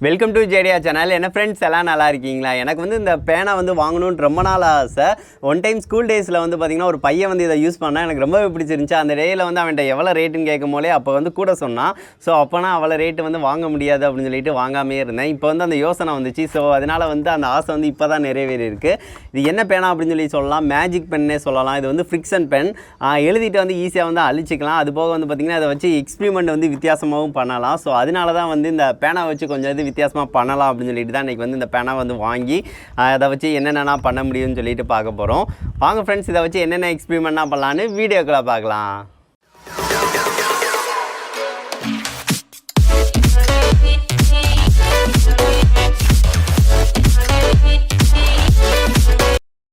Welcome to ஜேடியா channel. என்ன friends எல்லாம் நல்லா இருக்கீங்களா? எனக்கு வந்து இந்த பேனா வந்து வாங்கணும்னு ரொம்ப நாள் ஆசை. ஒன் டைம் ஸ்கூல் டேஸில் வந்து பார்த்திங்கன்னா ஒரு பையன் வந்து இதை யூஸ் பண்ணால் எனக்கு ரொம்பவே பிடிச்சிருந்துச்சு. அந்த டேயில் வந்து அவன்கிட்ட எவ்வளோ ரேட்டுன்னு கேட்கும் போலே அப்போ வந்து கூட சொன்னான். ஸோ அப்போனா அவ்வளோ ரேட்டு வந்து வாங்க முடியாது அப்படின்னு சொல்லிட்டு வாங்காமே இருந்தேன். இப்போ வந்து அந்த யோசனை வந்துச்சு. ஸோ அதனால் வந்து அந்த ஆசை வந்து இப்போ தான் நிறைவேறி இருக்குது. இது என்ன பேனா அப்படின்னு சொல்லி சொல்லலாம், மேஜிக் பென்னே சொல்லலாம். இது வந்து ஃப்ரிக்ஷன் பென். எழுதிட்டு வந்து ஈஸியாக வந்து அழிச்சிக்கலாம். அது போக வந்து பார்த்திங்கன்னா அதை வச்சு எக்ஸ்பிரிமெண்ட் வந்து வித்தியாசமாகவும் பண்ணலாம். ஸோ அதனால தான் வந்து இந்த பேனா வச்சு கொஞ்சம் இது வித்தியாசமாக பண்ணலாம் அப்படின்னு சொல்லிட்டு தான் இன்றைக்கி வந்து இந்த பேனா வந்து வாங்கி அதை வச்சு என்னென்னா பண்ண முடியும்னு சொல்லிட்டு பார்க்க போகிறோம். வாங்க ஃப்ரெண்ட்ஸ், இதை வச்சு என்னென்ன எக்ஸ்பிரிமெண்ட்னா பண்ணலான்னு வீடியோக்குள்ளே பார்க்கலாம்.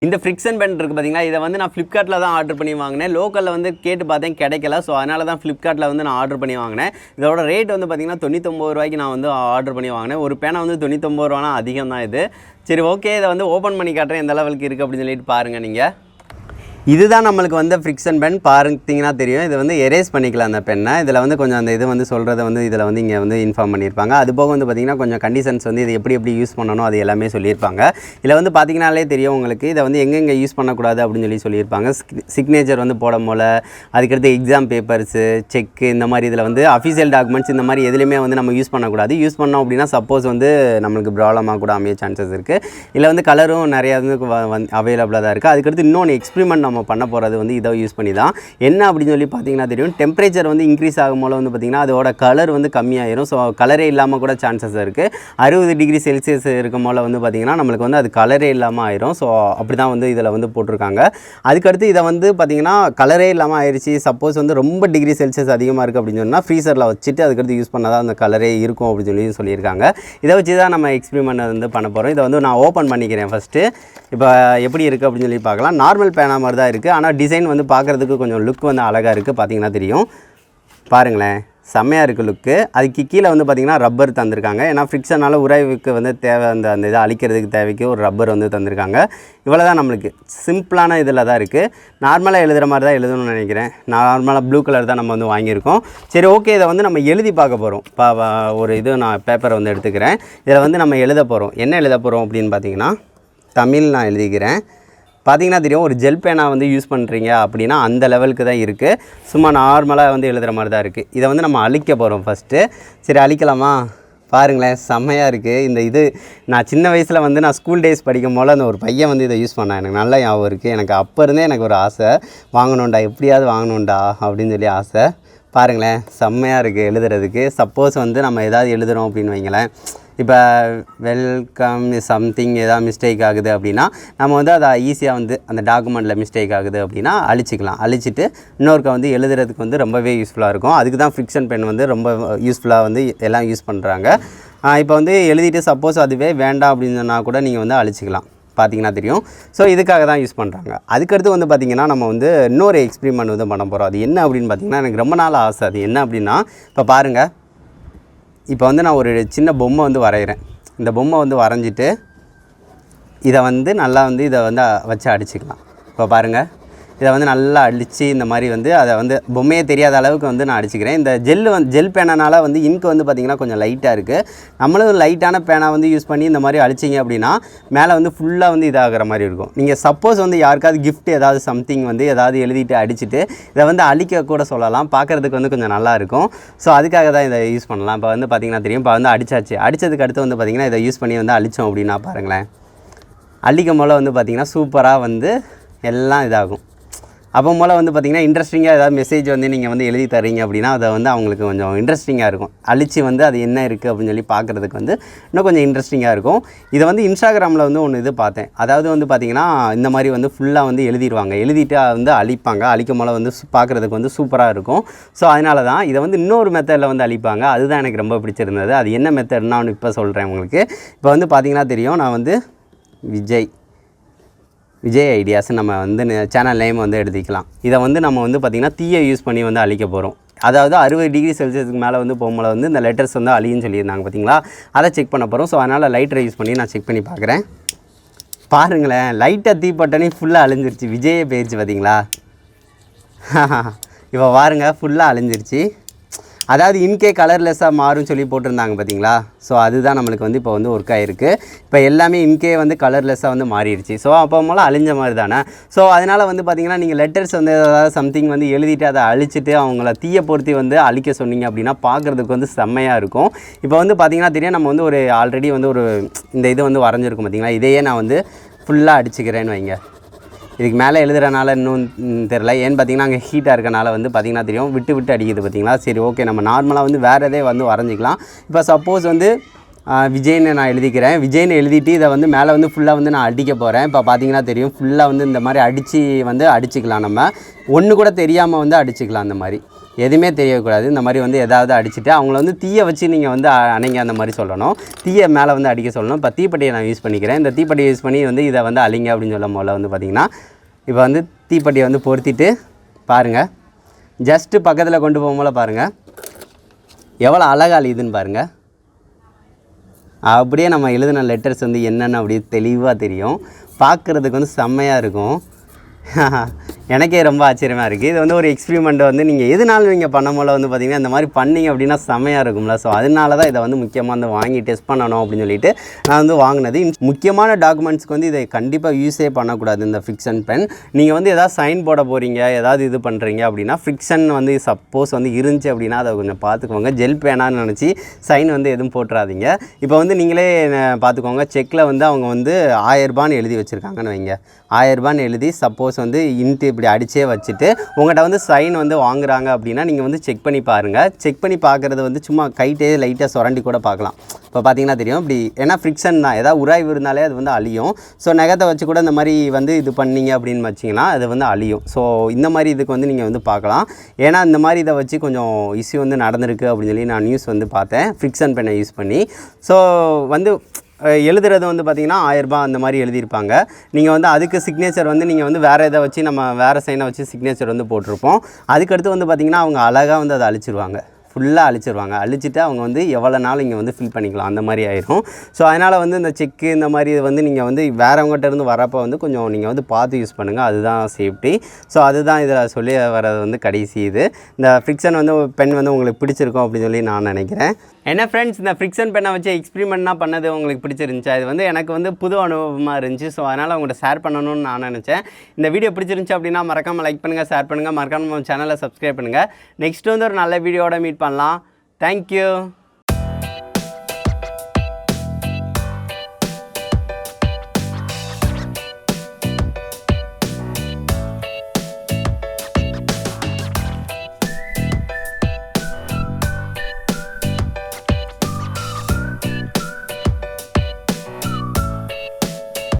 இந்த ஃப்ரிக்ஷன் பென் இருக்குது பார்த்தீங்களா, இதை வந்து நான் ஃப்ளிப்கார்ட்டில் தான் ஆர்டர் பண்ணி வாங்கினேன். லோக்கலில் வந்து கேட்டு பார்த்தேன், கிடைக்கல. ஸோ அதனால தான் ஃப்ளிப்கார்ட்டில் வந்து நான் ஆர்டர் பண்ணி வாங்கினேன். இதோட ரேட் வந்து பார்த்திங்கன்னா 99 ரூபாய்க்கு நான் வந்து ஆர்டர் பண்ணி வாங்கினேன். ஒரு பேனா வந்து 99 ரூபானா அதிகம் தான் இது. சரி, ஓகே, இதை வந்து ஓப்பன் பண்ணி காட்டுறேன் எந்த லெவலுக்கு இருக்குது அப்படின்னு சொல்லிட்டு பாருங்கள். நீங்கள் இதுதான் நம்மளுக்கு வந்து ஃப்ரிக்ஷன் பென். பார்த்தீங்கன்னா தெரியும், இது வந்து எரேஸ் பண்ணிக்கலாம் அந்த பெண்ணை. இதில் வந்து கொஞ்சம் அந்த இது வந்து சொல்கிறத வந்து இதில் வந்து இங்கே வந்து இன்ஃபார்ம் பண்ணியிருப்பாங்க. அது போக வந்து பார்த்திங்கன்னா கொஞ்சம் கண்டிஷன்ஸ் வந்து இது எப்படி யூஸ் பண்ணணும் அது எல்லாமே சொல்லியிருப்பாங்க. இதில் வந்து பார்த்திங்கனாலே தெரியும் உங்களுக்கு, இதை வந்து எங்கெங்கே யூஸ் பண்ணக்கூடாது அப்படின்னு சொல்லியிருப்பாங்க. சிக்னேச்சர் வந்து போட போல், அதுக்கடுத்து எக்ஸாம் பேப்பர்ஸு, செக்கு, இந்த மாதிரி இதில் வந்து அஃபிஷியல் டாக்குமெண்ட்ஸ் இந்த மாதிரி எதுலையுமே வந்து நம்ம யூஸ் பண்ணக்கூடாது. யூஸ் பண்ணோம் அப்படின்னா சப்போஸ் வந்து நம்மளுக்கு ப்ராப்ளமாக கூட அமைய சான்சஸ் இருக்குது. இதில் வந்து கலரும் நிறையா வந்து அவைலபிளாக தான் இருக்குது. அதுக்கடுத்து இன்னொன்று எக்ஸ்பிரிமெண்ட் நம்ம பண்ண போகிறது வந்து இதை யூஸ் பண்ணி தான். என்ன அப்படின்னு சொல்லி பார்த்தீங்கன்னா தெரியும், டெம்பரேச்சர் வந்து இன்க்ரீஸ் ஆகும் போல வந்து பார்த்திங்கன்னா அதோட கலர் வந்து கம்மியாயிரும். ஸோ கலரே இல்லாமல் கூட சான்சஸ் இருக்குது. 60 டிகிரி செல்சியஸ் இருக்கும் போல் வந்து பார்த்திங்கன்னா நம்மளுக்கு வந்து அது கலரே இல்லாமல் ஆயிரும். ஸோ அப்படி தான் வந்து இதில் வந்து போட்டிருக்காங்க. அதுக்கடுத்து இதை வந்து பார்த்திங்கன்னா கலரே இல்லாமல் ஆயிடுச்சு, சப்போஸ் வந்து ரொம்ப டிகிரி செல்சியஸ் அதிகமாக இருக்குது அப்படின்னு சொன்னால் ஃப்ரீசரில் வச்சுட்டு அதுக்கடுத்து யூஸ் பண்ணால் தான் அந்த கலரே இருக்கும் அப்படின்னு சொல்லியிருக்காங்க. இதை வச்சு தான் நம்ம எக்ஸ்பிரிமெண்ட் வந்து பண்ண போகிறோம். இதை வந்து நான் ஓப்பன் பண்ணிக்கிறேன் ஃபஸ்ட்டு. இப்போ எப்படி இருக்குது அப்படின்னு சொல்லி பார்க்கலாம். நார்மல் பேனா மாதிரி தான் இருக்குது, ஆனால் டிசைன் வந்து பார்க்குறதுக்கு கொஞ்சம் லுக் வந்து அழகாக இருக்குது. பார்த்திங்கன்னா தெரியும், பாருங்களேன், செம்மையாக இருக்குது லுக்கு. அதுக்கு கீழே வந்து பார்த்திங்கன்னா ரப்பர் தந்திருக்காங்க. ஏன்னா ஃப்ரிக்ஷனால் உராய்வுக்கு வந்து தேவை, அந்த இதை அழிக்கிறதுக்கு தேவைக்கு ஒரு ரப்பர் வந்து தந்திருக்காங்க. இவ்வளோ தான் நம்மளுக்கு சிம்பிளான இதில் தான் இருக்குது. நார்மலாக எழுதுகிற மாதிரி தான் எழுதணும்னு நினைக்கிறேன். நார்மலாக ப்ளூ கலர் தான் நம்ம வந்து வாங்கியிருக்கோம். சரி, ஓகே, இதை வந்து நம்ம எழுதி பார்க்க போகிறோம். ஒரு இது நான் பேப்பரை வந்து எடுத்துக்கிறேன். இதில் வந்து நம்ம எழுத போகிறோம். என்ன எழுத போகிறோம் அப்படின்னு பார்த்திங்கன்னா தமிழ் நான் எழுதிக்கிறேன். பார்த்திங்கன்னா தெரியும், ஒரு ஜெல் பேனா வந்து யூஸ் பண்ணுறீங்க அப்படின்னா அந்த லெவலுக்கு தான் இருக்குது. சும்மா நார்மலாக வந்து எழுதுகிற மாதிரி தான் இருக்குது. இதை வந்து நம்ம அழிக்க போகிறோம் ஃபஸ்ட்டு. சரி, அழிக்கலாமா? பாருங்களேன், செம்மையாக இருக்குது. இந்த இது நான் சின்ன வயசில் வந்து நான் ஸ்கூல் டேஸ் படிக்கும் போல் அந்த ஒரு பையன் வந்து இதை யூஸ் பண்ணேன். எனக்கு நல்லா ஞாபகம் இருக்குது. எனக்கு அப்போ இருந்தே எனக்கு ஒரு ஆசை, வாங்கணுண்டா, எப்படியாவது வாங்கணுண்டா அப்படின்னு சொல்லி ஆசை. பாருங்களேன், செம்மையாக இருக்குது எழுதுறதுக்கு. சப்போஸ் வந்து நம்ம எதாவது எழுதுகிறோம் அப்படின்னு வைங்களேன், இப்போ வெல்கம் சம்திங் ஏதாவது மிஸ்டேக் ஆகுது அப்படின்னா நம்ம வந்து அதை ஈஸியாக வந்து அந்த டாக்குமெண்ட்டில் மிஸ்டேக் ஆகுது அப்படின்னா அழிச்சிக்கலாம். அழிச்சிட்டு இன்னொருக்க வந்து எழுதுறதுக்கு வந்து ரொம்பவே யூஸ்ஃபுல்லாக இருக்கும். அதுக்கு தான் ஃப்ரிக்ஷன் பென் வந்து ரொம்ப யூஸ்ஃபுல்லாக வந்து எல்லாம் யூஸ் பண்ணுறாங்க. இப்போ வந்து எழுதிட்டு சப்போஸ் அதுவே வேண்டாம் அப்படின்னு சொன்னால் கூட நீங்கள் வந்து அழிச்சிக்கலாம். பார்த்திங்கன்னா தெரியும். ஸோ இதுக்காக தான் யூஸ் பண்ணுறாங்க. அதுக்கடுத்து வந்து பார்த்திங்கன்னா நம்ம வந்து இன்னொரு எக்ஸ்பிரிமெண்ட் வந்து பண்ண போகிறோம். அது என்ன அப்படின்னு பார்த்திங்கன்னா எனக்கு ரொம்ப நாள் ஆசை. அது என்ன அப்படின்னா, இப்போ பாருங்கள், இப்போ வந்து நான் ஒரு சின்ன பொம்மை வந்து வரைகிறேன். இந்த பொம்மை வந்து வரைஞ்சிட்டு இதை வந்து நல்லா வந்து இதை வந்து வச்சு அடிச்சுக்கலாம். இப்போ பாருங்கள், இதை வந்து நல்லா அடித்து இந்த மாதிரி வந்து அதை வந்து பொம்மையே தெரியாத அளவுக்கு வந்து நான் அடிச்சுக்கிறேன். இந்த ஜெல் பேனானால் வந்து இங்க் வந்து பார்த்திங்கன்னா கொஞ்சம் லைட்டாக இருக்குது. நம்மளும் லைட்டான பேனா வந்து யூஸ் பண்ணி இந்த மாதிரி அடிச்சிங்க அப்படின்னா மேலே வந்து ஃபுல்லாக வந்து இதாகிற மாதிரி இருக்கும். நீங்கள் சப்போஸ் வந்து யாருக்காவது கிஃப்ட் ஏதாவது சம்திங் வந்து ஏதாவது எழுதிட்டு அடிச்சுட்டு இதை வந்து அழிக்க கூட சொல்லலாம். பார்க்குறதுக்கு வந்து கொஞ்சம் நல்லாயிருக்கும். ஸோ அதுக்காக தான் இதை யூஸ் பண்ணலாம். இப்போ வந்து பார்த்திங்கன்னா தெரியும், இப்போ வந்து அடித்ததுக்கு அடுத்து வந்து பார்த்திங்கன்னா இதை யூஸ் பண்ணி வந்து அழித்தோம் அப்படின்னா பாருங்களேன், அழிக்கும் போல் வந்து பார்த்திங்கன்னா சூப்பராக வந்து எல்லாம் இதாகும். அப்போ போல் வந்து பார்த்திங்கன்னா இன்ட்ரெஸ்டிங்காக ஏதாவது மெசேஜ் வந்து நீங்கள் வந்து எழுதி தரீங்க அப்படின்னா அதை வந்து அவங்களுக்கு கொஞ்சம் இன்ட்ரெஸ்டிங்காக இருக்கும். அழிச்சு வந்து அது என்ன இருக்குது அப்படின்னு சொல்லி பார்க்குறதுக்கு வந்து இன்னும் கொஞ்சம் இன்ட்ரெஸ்டிங்காக இருக்கும். இதை வந்து இன்ஸ்டாகிராமில் வந்து ஒன்று இது பார்த்தேன். அதாவது வந்து பார்த்திங்கன்னா இந்த மாதிரி வந்து ஃபுல்லாக வந்து எழுதிடுவாங்க, எழுதிட்டு வந்து அழிப்பாங்க. அழிக்கும் போல் வந்து பார்க்குறதுக்கு வந்து சூப்பராக இருக்கும். ஸோ அதனால தான் இதை வந்து இன்னொரு மெத்தடில் வந்து அழிப்பாங்க. அதுதான் எனக்கு ரொம்ப பிடிச்சிருந்தது. அது என்ன மெத்தட்னா நான் இப்போ சொல்கிறேன் உங்களுக்கு. இப்போ வந்து பார்த்திங்கன்னா தெரியும், நான் வந்து விஜய் ஐடியாஸ் நம்ம வந்து சேனல் நேம் வந்து எழுதிக்கலாம். இதை வந்து நம்ம வந்து பார்த்திங்கன்னா தீயை யூஸ் பண்ணி வந்து அழிக்க போகிறோம். அதாவது 60 டிகிரி செல்சியஸுக்கு மேலே வந்து போகும்போது வந்து இந்த லெட்டர்ஸ் வந்து அழியுன்னு சொல்லியிருந்தாங்க பார்த்தீங்களா, அதை செக் பண்ண போகிறோம். ஸோ அதனால் லைட்டரை யூஸ் பண்ணி நான் செக் பண்ணி பார்க்குறேன். பாருங்களேன், லைட்டாக தீப்பட்டனே ஃபுல்லாக அழிஞ்சிருச்சு. விஜயே போயிடுச்சு பார்த்தீங்களா? இப்போ பாருங்கள், ஃபுல்லாக அழிஞ்சிருச்சு. அதாவது இன்கே கலர்லெஸ்ஸாக மாறும்னு சொல்லி போட்டிருந்தாங்க பார்த்தீங்களா? ஸோ அதுதான் நம்மளுக்கு வந்து இப்போ வந்து ஒர்க் ஆகிருக்கு. இப்போ எல்லாமே இன்கே வந்து கலர்லெஸ்ஸாக வந்து மாறிடுச்சு. ஸோ அப்போ மூலம் அழிஞ்ச மாதிரி தானே. ஸோ அதனால் வந்து பார்த்திங்கன்னா நீங்கள் லெட்டர்ஸ் வந்து ஏதாவது சம்திங் வந்து எழுதிட்டு அதை அழிச்சிட்டு அவங்கள தீயை பொருத்தி வந்து அழிக்க சொன்னீங்க அப்படின்னா பார்க்குறதுக்கு வந்து செம்மையாக இருக்கும். இப்போ வந்து பார்த்திங்கன்னா தெரியும், நம்ம வந்து ஒரு ஆல்ரெடி வந்து ஒரு இந்த இது வந்து வரைஞ்சிருக்கும் பார்த்தீங்களா? இதையே நான் வந்து ஃபுல்லாக அடிச்சுக்கிறேன்னு வைங்க. இதுக்கு மேலே எழுதுறனால இன்னும் தெரில. ஏன்னு பார்த்தீங்கன்னா அங்கே ஹீட்டாக இருக்கனால வந்து பார்த்திங்கன்னா தெரியும் விட்டு விட்டு அடிக்குது பார்த்தீங்களா? சரி, ஓகே, நம்ம நார்மலாக வந்து வேறு எதே வந்து வரைஞ்சிக்கலாம். இப்போ சப்போஸ் வந்து விஜய்னு நான் எழுதிக்கிறேன். விஜய்னு எழுதிட்டு இதை வந்து மேலே வந்து ஃபுல்லாக வந்து நான் அடிக்க போகிறேன். இப்போ பார்த்தீங்கன்னா தெரியும் ஃபுல்லாக வந்து இந்த மாதிரி அடிச்சுக்கலாம். நம்ம ஒன்று கூட தெரியாமல் வந்து அடிச்சுக்கலாம். அந்த மாதிரி எதுவுமே தெரியக்கூடாது. இந்த மாதிரி வந்து எதாவது அடிச்சுட்டு அவங்கள வந்து தீயை வச்சு நீங்கள் வந்து அணைங்க அந்த மாதிரி சொல்லணும். தீயை மேலே வந்து அடிக்க சொல்லணும். இப்போ தீப்பெட்டியை நான் யூஸ் பண்ணிக்கிறேன். இந்த தீப்பெட்டியை யூஸ் பண்ணி வந்து இதை வந்து அழிங்க அப்படின்னு சொல்லும் போல் வந்து பார்த்திங்கன்னா இப்போ வந்து தீப்பெட்டியை வந்து பொருத்திட்டு பாருங்கள், ஜஸ்ட்டு பக்கத்தில் கொண்டு போகும்போது பாருங்கள் எவ்வளோ அழகாக அழியுதுன்னு பாருங்கள். அப்படியே நம்ம எழுதின லெட்டர்ஸ் வந்து என்னென்னு அப்படியே தெளிவாக தெரியும். பார்க்குறதுக்கு வந்து செம்மையாக இருக்கும். எனக்கே ரொம்ப ஆச்சரியமாக இருக்குது. இது வந்து ஒரு எக்ஸ்பிரிமெண்ட்டை வந்து நீங்கள் எதுனாலும் நீங்கள் பண்ணும்போது வந்து பார்த்திங்கன்னா இந்த மாதிரி பண்ணிங்க அப்படின்னா செம்மையாக இருக்கும்ல. ஸோ அதனால தான் இதை வந்து முக்கியமாக வந்து வாங்கி டெஸ்ட் பண்ணணும் அப்படின்னு சொல்லிட்டு நான் வந்து வாங்கினது. முக்கியமான டாக்குமெண்ட்ஸ்க்கு வந்து இதை கண்டிப்பாக யூஸே பண்ணக்கூடாது. இந்த ஃபிக்ஷன் பென் நீங்கள் வந்து எதாவது சைன் போட போகிறீங்க, ஏதாவது இது பண்ணுறீங்க அப்படின்னா ஃபிக்ஷன் வந்து சப்போஸ் வந்து இருந்துச்சு அப்படின்னா அதை கொஞ்சம் பார்த்துக்கோங்க. ஜெல் பேனான்னு நினச்சி சைன் வந்து எதுவும் போட்டுறாதீங்க. இப்போ வந்து நீங்களே பார்த்துக்கோங்க, செக்கில் வந்து அவங்க வந்து 1000 ரூபான்னு எழுதி வச்சுருக்காங்கன்னு வைங்க. 1000 ரூபான்னு எழுதி சப்போஸ் வந்து இன்ட்டு இப்படி அடிச்சே வச்சுட்டு உங்கள்கிட்ட வந்து சைன் வந்து வாங்குறாங்க அப்படின்னா நீங்கள் வந்து செக் பண்ணி பாருங்கள். செக் பண்ணி பார்க்குறது வந்து சும்மா கைட்டே லைட்டாக சுரண்டி கூட பார்க்கலாம். இப்போ பார்த்தீங்கன்னா தெரியும் இப்படி, ஏன்னா ஃப்ரிக்ஷன் தான், ஏதாவது உராய்வு இருந்தாலே அது வந்து அழியும். ஸோ நகத்தை வச்சு கூட இந்த மாதிரி வந்து இது பண்ணிங்க அப்படின்னு வச்சிங்கன்னா அது வந்து அழியும். ஸோ இந்த மாதிரி இதுக்கு வந்து நீங்கள் வந்து பார்க்கலாம். ஏன்னா இந்த மாதிரி இதை வச்சு கொஞ்சம் இஷ்யூ வந்து நடந்திருக்கு அப்படின்னு சொல்லி நான் நியூஸ் வந்து பார்த்தேன், ஃப்ரிக்ஷன் பெண்ணை யூஸ் பண்ணி. ஸோ வந்து எழுதுறது வந்து பார்த்திங்கன்னா 1000 ரூபாய் அந்த மாதிரி எழுதியிருப்பாங்க. நீங்கள் வந்து அதுக்கு சிக்னேச்சர் வந்து நீங்கள் வந்து வேறு இதை வச்சு நம்ம வேறு சைனை வச்சு சிக்னேச்சர் வந்து போட்டிருப்போம். அதுக்கடுத்து வந்து பார்த்திங்கன்னா அவங்க அழகாக வந்து அதை அழிச்சிருவாங்க, ஃபுல்லாக அழிச்சிருவாங்க. அழிச்சிட்டு அவங்க வந்து எவ்வளோ நாள் இங்கே வந்து ஃபில் பண்ணிக்கலாம் அந்த மாதிரி ஆயிரும். ஸோ அதனால் வந்து இந்த செக்கு இந்த மாதிரி வந்து நீங்கள் வந்து வேறவங்ககிட்ட இருந்து வரப்போ வந்து கொஞ்சம் நீங்கள் வந்து பார்த்து யூஸ் பண்ணுங்கள், அதுதான் சேஃப்டி. ஸோ அதுதான் இதில் சொல்லி வர்றது வந்து கடைசி இது. இந்த ஃப்ரிக்ஷன் வந்து பென் வந்து உங்களுக்கு பிடிச்சிருக்கும் அப்படின்னு சொல்லி நான் நினைக்கிறேன். என்ன ஃப்ரெண்ட்ஸ், இந்த ஃப்ரிக்ஷன் பெண்ணை வச்சு எக்ஸ்பிரிமெண்ட்னா பண்ணது உங்களுக்கு பிடிச்சிருந்துச்சா? இது வந்து எனக்கு வந்து புது அனுபவமாக இருந்துச்சு. ஸோ அதனால் உங்கள்கிட்ட ஷேர் பண்ணணும்னு நான் நினச்சேன். இந்த வீடியோ பிடிச்சிருந்துச்சு அப்படின்னா மறக்காமல் லைக் பண்ணுங்கள், ஷேர் பண்ணுங்கள், மறக்காமல் நம்ம சேனலை சப்ஸ்கிரைப் பண்ணுங்கள். நெக்ஸ்ட் வந்து ஒரு நல்ல வீடியோட மீட் பண்ணலாம். தேங்க்யூ.